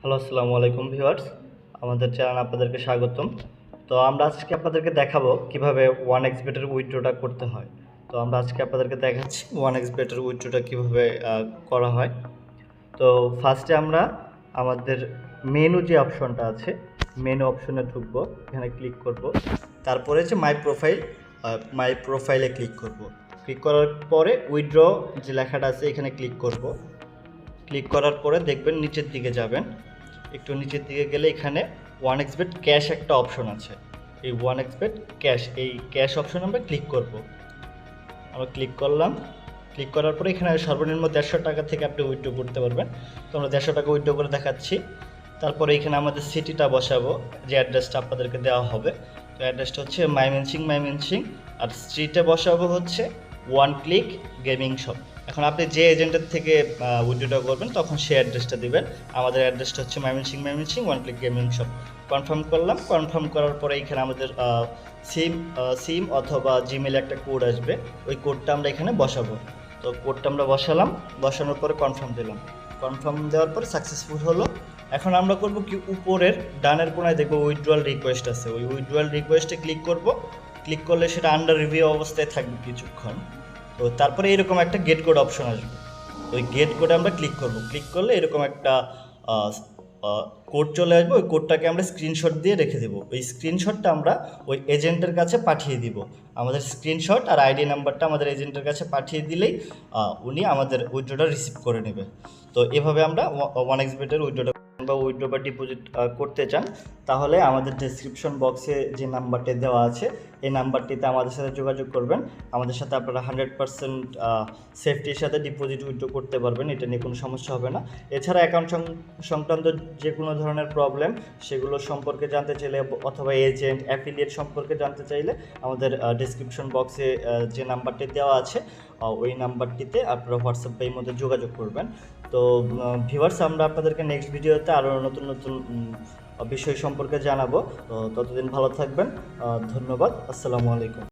Hello, আসসালামু আলাইকুম viewers. আমাদের চ্যানেল আপনাদেরকে স্বাগতম। তো আমরা আজকে আপনাদেরকে দেখাবো কিভাবে 1xbet এর উইথড্রটা করতে হয়। তো আমরা আজকে আপনাদেরকে দেখাচ্ছি 1xbet এর উইথড্রটা কিভাবে করা হয়। তো ফার্স্টে আমরা আমাদের মেনু যে অপশনটা আছে, মেনু অপশনে ঢুকবো, এখানে ক্লিক করব। তারপরে যে মাই প্রোফাইলে ক্লিক করব। ক্লিক করার পরে উইথড্র যে লেখাটা আছে এখানে ক্লিক করব। ক্লিক করার পরে দেখবেন নিচের দিকে যাবেন, একটু নিচের দিকে গেলে এখানে 1xbet ক্যাশ একটা অপশন আছে। এই 1xbet ক্যাশ, এই ক্যাশ অপশন আমরা ক্লিক করব। আমরা ক্লিক করলাম। ক্লিক করার পরে এখানে সর্বনিম্ন 150 টাকা থেকে আপনি উইথড্র করতে পারবেন। তো আমরা 150 টাকা উইথড্র করে দেখাচ্ছি। তারপরে এখানে আমাদের সিটিটা বসাবো, যে অ্যাড্রেসটা আপনাদেরকে দেওয়া হবে। তো অ্যাড্রেসটা হচ্ছে মাইমেনসিং, আর স্ট্রিটে বসাবো হচ্ছে ওয়ান ক্লিক গেমিং শপ। এখন আপনি যে এজেন্টের থেকে উইথড্রটা করবেন তখন সেই অ্যাড্রেসটা দিবেন। আমাদের অ্যাড্রেসটা হচ্ছে Mymensingh one click gaming shop. Confirm করলাম। কনফার্ম করার পরে এখানে আমাদের সিম অথবা জিমেলে একটা কোড আসবে, ওই কোডটা আমরা এখানে বসাবো। তো কোডটা আমরা বসালাম, বসানোর পরে কনফার্ম দিলাম। কনফার্ম দেওয়ার পরে সাকসেসফুল হলো। এখন আমরা করব কি, উপরের ডানের কোনায় দেখবো উইথড্রয়াল রিকোয়েস্ট আছে, ওই উইথড্রয়াল রিকোয়েস্টে ক্লিক করব। ক্লিক করলে সেটা আন্ডার রিভিউ অবস্থায় থাকবে কিছুক্ষণ। তো তারপরে এরকম একটা গেট কোড অপশন আসবে, ওই গেট কোডে আমরা ক্লিক করব। ক্লিক করলে এরকম একটা কোড চলে আসবে, ওই কোডটাকে আমরা স্ক্রিনশট দিয়ে রেখে দেবো। ওই স্ক্রিনশটটা আমরা ওই এজেন্টের কাছে পাঠিয়ে দিব। আমাদের স্ক্রিনশট আর আইডি নাম্বারটা আমাদের এজেন্টের কাছে পাঠিয়ে দিলেই উনি আমাদের উইথড্রটা রিসিভ করে নেবে। তো এভাবে আমরা 1xbet এর উইথড্রটা বা উইথড্র বা ডিপোজিট করতে চান, তাহলে আমাদের ডেসক্রিপশন বক্সে যে নাম্বারটি দেওয়া আছে এই নাম্বারটিতে আমাদের সাথে যোগাযোগ করবেন। আমাদের সাথে আপনারা 100% সেফটির সাথে ডিপোজিট উইথড্র করতে পারবেন, এটা নিয়ে কোনো সমস্যা হবে না। এছাড়া অ্যাকাউন্ট সংক্রান্ত যে কোনো ধরনের প্রবলেম সেগুলো সম্পর্কে জানতে চাইলে অথবা এজেন্ট অ্যাফিলিয়েট সম্পর্কে জানতে চাইলে আমাদের ডেসক্রিপশন বক্সে যে নাম্বারটি দেওয়া আছে ওই নাম্বারটিতে আপনারা হোয়াটসঅ্যাপ বা মধ্যে যোগাযোগ করবেন। তো ভিউয়ার্স, আমরা আপনাদেরকে নেক্সট ভিডিওতে আরও নতুন নতুন বিষয় সম্পর্কে জানাবো। ততদিন ভালো থাকবেন। ধন্যবাদ। আসসালামু আলাইকুম।